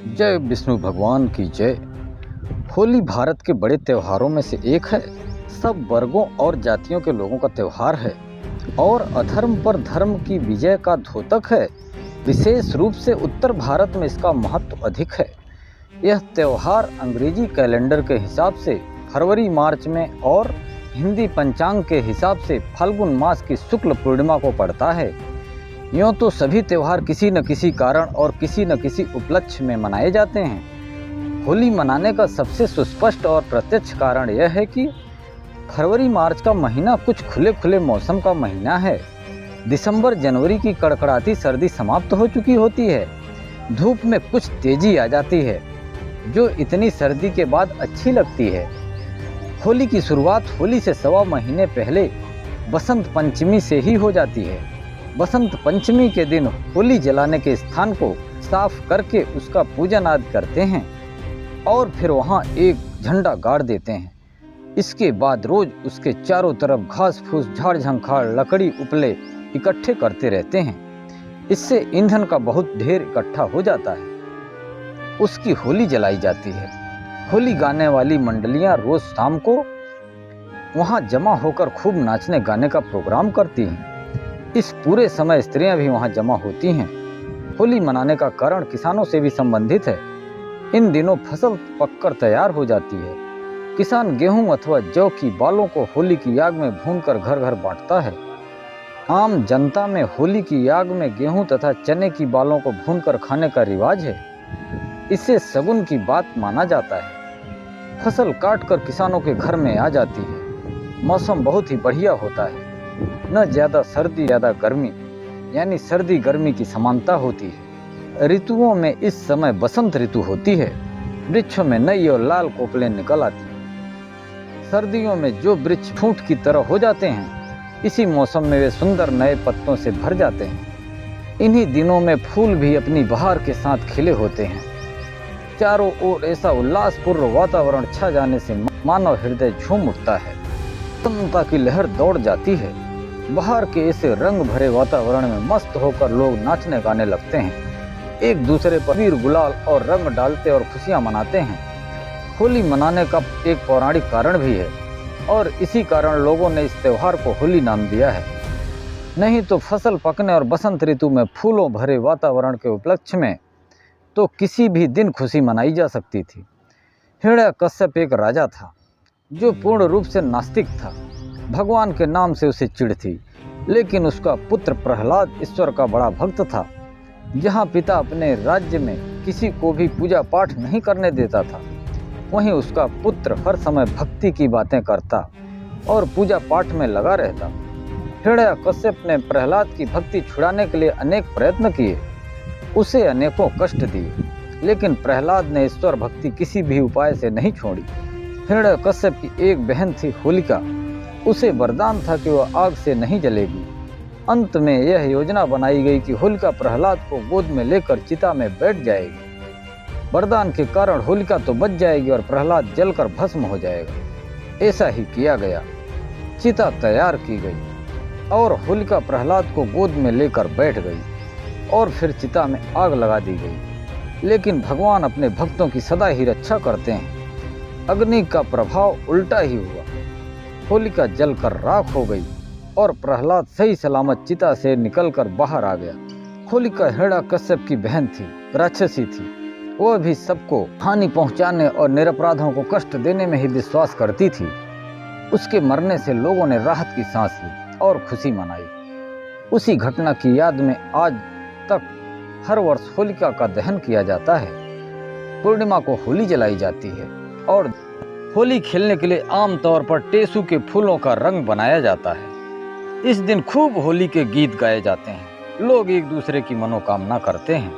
जय विष्णु भगवान की जय। होली भारत के बड़े त्योहारों में से एक है। सब वर्गों और जातियों के लोगों का त्योहार है और अधर्म पर धर्म की विजय का द्योतक है। विशेष रूप से उत्तर भारत में इसका महत्व अधिक है। यह त्योहार अंग्रेजी कैलेंडर के हिसाब से फरवरी मार्च में और हिंदी पंचांग के हिसाब से फाल्गुन मास की शुक्ल पूर्णिमा को पड़ता है। यूँ तो सभी त्यौहार किसी न किसी कारण और किसी न किसी उपलक्ष्य में मनाए जाते हैं। होली मनाने का सबसे सुस्पष्ट और प्रत्यक्ष कारण यह है कि फरवरी मार्च का महीना कुछ खुले खुले मौसम का महीना है। दिसंबर जनवरी की कड़कड़ाती सर्दी समाप्त हो चुकी होती है। धूप में कुछ तेजी आ जाती है जो इतनी सर्दी के बाद अच्छी लगती है। होली की शुरुआत होली से सवा महीने पहले बसंत पंचमी से ही हो जाती है। बसंत पंचमी के दिन होली जलाने के स्थान को साफ करके उसका पूजन आदि करते हैं और फिर वहाँ एक झंडा गाड़ देते हैं। इसके बाद रोज उसके चारों तरफ घास फूस झाड़ झंखाड़ लकड़ी उपले इकट्ठे करते रहते हैं। इससे ईंधन का बहुत ढेर इकट्ठा हो जाता है। उसकी होली जलाई जाती है। होली गाने वाली मंडलियाँ रोज शाम को वहाँ जमा होकर खूब नाचने गाने का प्रोग्राम करती हैं। इस पूरे समय स्त्रियां भी वहां जमा होती हैं। होली मनाने का कारण किसानों से भी संबंधित है। इन दिनों फसल पककर तैयार हो जाती है। किसान गेहूं अथवा जौ की बालों को होली की आग में भूनकर घर घर बांटता है। आम जनता में होली की आग में गेहूं तथा चने की बालों को भूनकर खाने का रिवाज है। इसे शगुन की बात माना जाता है। फसल काटकर किसानों के घर में आ जाती है। मौसम बहुत ही बढ़िया होता है। न ज़्यादा सर्दी ज़्यादा गर्मी, यानी सर्दी गर्मी की समानता होती है। ऋतुओं में इस समय बसंत ऋतु होती है। वृक्षों में नई और लाल कोपलें निकल आती हैं। सर्दियों में जो वृक्ष फूट की तरह हो जाते हैं, इसी मौसम में वे सुंदर नए पत्तों से भर जाते हैं। इन्हीं दिनों में फूल भी अपनी बहार के साथ खिले होते हैं। चारों ओर ऐसा उल्लासपूर्ण वातावरण छा जाने से मानव हृदय झूम उठता है। प्रसन्नता की लहर दौड़ जाती है। बाहर के ऐसे रंग भरे वातावरण में मस्त होकर लोग नाचने गाने लगते हैं। एक दूसरे पर अबीर गुलाल और रंग डालते और खुशियां मनाते हैं। होली मनाने का एक पौराणिक कारण भी है और इसी कारण लोगों ने इस त्योहार को होली नाम दिया है। नहीं तो फसल पकने और बसंत ऋतु में फूलों भरे वातावरण के उपलक्ष्य में तो किसी भी दिन खुशी मनाई जा सकती थी। हिरण्यकश्यप एक राजा था जो पूर्ण रूप से नास्तिक था। भगवान के नाम से उसे चिढ़ थी, लेकिन उसका पुत्र प्रहलाद ईश्वर का बड़ा भक्त था। जहाँ पिता अपने राज्य में किसी को भी पूजा पाठ नहीं करने देता था, वहीं उसका पुत्र हर समय भक्ति की बातें करता और पूजा पाठ में लगा रहता। हिरण्यकश्यप ने प्रहलाद की भक्ति छुड़ाने के लिए अनेक प्रयत्न किए, उसे अनेकों कष्ट दिए, लेकिन प्रहलाद ने ईश्वर भक्ति किसी भी उपाय से नहीं छोड़ी। हिरण्यकश्यप की एक बहन थी होलिका। उसे वरदान था कि वह आग से नहीं जलेगी। अंत में यह योजना बनाई गई कि होलिका प्रहलाद को गोद में लेकर चिता में बैठ जाएगी। वरदान के कारण होलिका तो बच जाएगी और प्रहलाद जलकर भस्म हो जाएगा। ऐसा ही किया गया। चिता तैयार की गई और होलिका प्रहलाद को गोद में लेकर बैठ गई और फिर चिता में आग लगा दी गई। लेकिन भगवान अपने भक्तों की सदा ही रक्षा करते हैं। अग्नि का प्रभाव उल्टा ही हुआ। होलिका जलकर राख हो गई और प्रहलाद सही सलामत चिता से निकलकर बाहर आ गया। होलिका हिरण्यकश्यप की बहन थी, राक्षसी थी। वह भी सबको हानि पहुंचाने और निरपराधों को कष्ट देने में ही विश्वास करती थी। उसके मरने से लोगों ने राहत की सांस ली और खुशी मनाई। उसी घटना की याद में आज तक हर वर्ष होलिका का दहन किया जाता है। पूर्णिमा को होली जलाई जाती है और होली खेलने के लिए आमतौर पर टेसू के फूलों का रंग बनाया जाता है। इस दिन खूब होली के गीत गाए जाते हैं। लोग एक दूसरे की मनोकामना करते हैं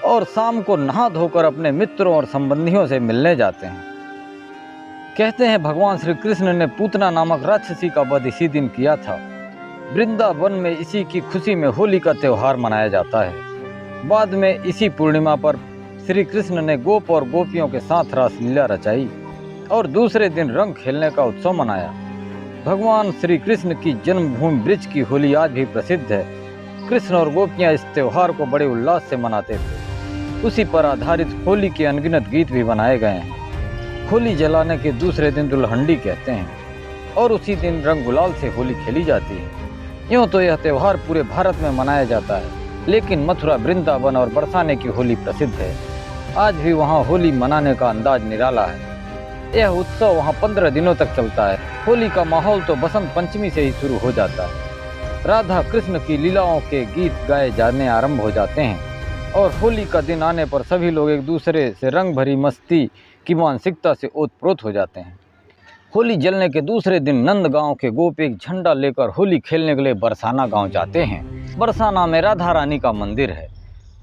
और शाम को नहा धोकर अपने मित्रों और संबंधियों से मिलने जाते हैं। कहते हैं भगवान श्री कृष्ण ने पूतना नामक राक्षसी का वध इसी दिन किया था। वृंदावन में इसी की खुशी में होली का त्योहार मनाया जाता है। बाद में इसी पूर्णिमा पर श्री कृष्ण ने गोप और गोपियों के साथ रासलीला रचाई और दूसरे दिन रंग खेलने का उत्सव मनाया। भगवान श्री कृष्ण की जन्मभूमि ब्रिज की होली आज भी प्रसिद्ध है। कृष्ण और गोपियां इस त्योहार को बड़े उल्लास से मनाते थे। उसी पर आधारित होली के अनगिनत गीत भी बनाए गए हैं। होली जलाने के दूसरे दिन दुल्हंडी कहते हैं और उसी दिन रंग गुलाल से होली खेली जाती है। यूँ तो यह त्यौहार पूरे भारत में मनाया जाता है, लेकिन मथुरा, वृंदावन और बरसाने की होली प्रसिद्ध है। आज भी वहाँ होली मनाने का अंदाज निराला है। यह उत्सव वहाँ 15 दिनों तक चलता है। होली का माहौल तो बसंत पंचमी से ही शुरू हो जाता है। राधा कृष्ण की लीलाओं के गीत गाए जाने आरंभ हो जाते हैं और होली का दिन आने पर सभी लोग एक दूसरे से रंग भरी मस्ती की मानसिकता से ओतप्रोत हो जाते हैं। होली जलने के दूसरे दिन नंद गांव के गोप एक झंडा लेकर होली खेलने के लिए बरसाना गांव जाते हैं। बरसाना में राधा रानी का मंदिर है।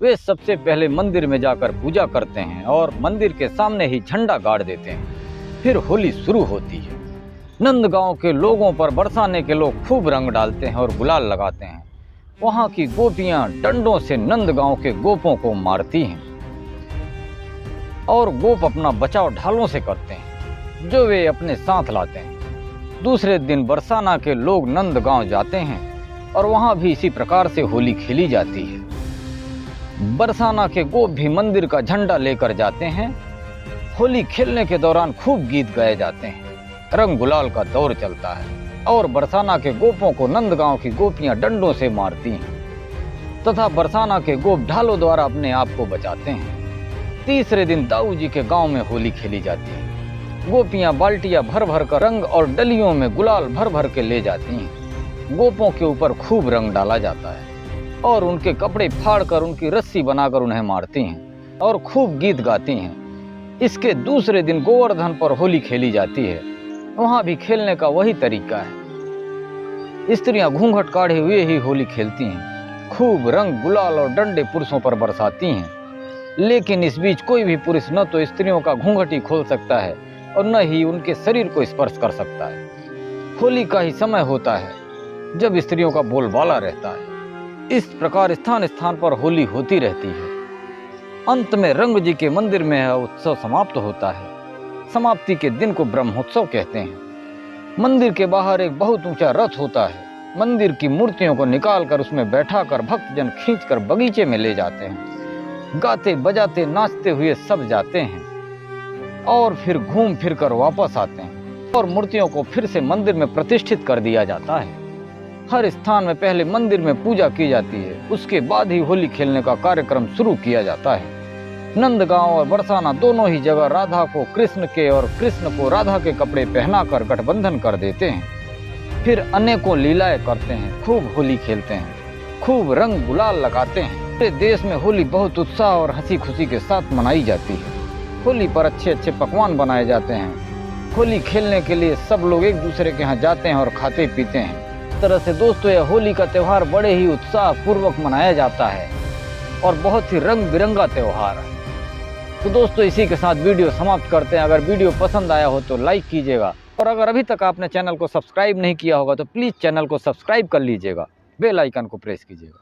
वे सबसे पहले मंदिर में जाकर पूजा करते हैं और मंदिर के सामने ही झंडा गाड़ देते हैं। फिर होली शुरू होती है। नंद गांव के लोगों पर बरसाने के लोग खूब रंग डालते हैं और गुलाल लगाते हैं। वहाँ की गोपियाँ डंडों से नंद गांव के गोपों को मारती हैं और गोप अपना बचाव ढालों से करते हैं जो वे अपने साथ लाते हैं। दूसरे दिन बरसाना के लोग नंद गांव जाते हैं और वहाँ भी इसी प्रकार से होली खेली जाती है। बरसाना के गोप भी मंदिर का झंडा लेकर जाते हैं। होली खेलने के दौरान खूब गीत गाए जाते हैं। रंग गुलाल का दौर चलता है और बरसाना के गोपों को नंदगांव की गोपियां डंडों से मारती हैं तथा बरसाना के गोप ढालों द्वारा अपने आप को बचाते हैं। तीसरे दिन दाऊ जी के गांव में होली खेली जाती है। गोपियां बाल्टियां भर भर कर रंग और डलियों में गुलाल भर भर के ले जाती हैं। गोपों के ऊपर खूब रंग डाला जाता है और उनके कपड़े फाड़कर उनकी रस्सी बनाकर उन्हें मारती हैं और खूब गीत गाती हैं। इसके दूसरे दिन गोवर्धन पर होली खेली जाती है। वहाँ भी खेलने का वही तरीका है। स्त्रियां घूंघट काढ़े हुए ही होली खेलती हैं। खूब रंग गुलाल और डंडे पुरुषों पर बरसाती हैं। लेकिन इस बीच कोई भी पुरुष न तो स्त्रियों का घूंघट ही खोल सकता है और न ही उनके शरीर को स्पर्श कर सकता है। होली का ही समय होता है जब स्त्रियों का बोलबाला रहता है। इस प्रकार स्थान स्थान पर होली होती रहती है। अंत में रंग जी के मंदिर में यह उत्सव समाप्त होता है। समाप्ति के दिन को ब्रह्मोत्सव कहते हैं। मंदिर के बाहर एक बहुत ऊंचा रथ होता है। मंदिर की मूर्तियों को निकालकर उसमें बैठाकर भक्तजन खींचकर बगीचे में ले जाते हैं। गाते बजाते नाचते हुए सब जाते हैं और फिर घूम फिर कर वापस आते हैं और मूर्तियों को फिर से मंदिर में प्रतिष्ठित कर दिया जाता है। हर स्थान में पहले मंदिर में पूजा की जाती है, उसके बाद ही होली खेलने का कार्यक्रम शुरू किया जाता है। नंदगांव और बरसाना दोनों ही जगह राधा को कृष्ण के और कृष्ण को राधा के कपड़े पहनाकर गठबंधन कर देते हैं। फिर अनेकों लीलाएं करते हैं, खूब होली खेलते हैं, खूब रंग गुलाल लगाते हैं। पूरे देश में होली बहुत उत्साह और हंसी खुशी के साथ मनाई जाती है। होली पर अच्छे अच्छे पकवान बनाए जाते हैं। होली खेलने के लिए सब लोग एक दूसरे के यहाँ जाते हैं और खाते पीते हैं। इस तरह से दोस्तों यह होली का त्यौहार बड़े ही उत्साह पूर्वक मनाया जाता है और बहुत ही रंग बिरंगा त्यौहार है। तो दोस्तों इसी के साथ वीडियो समाप्त करते हैं। अगर वीडियो पसंद आया हो तो लाइक कीजिएगा और अगर अभी तक आपने चैनल को सब्सक्राइब नहीं किया होगा तो प्लीज़ चैनल को सब्सक्राइब कर लीजिएगा, बेल आइकन को प्रेस कीजिएगा।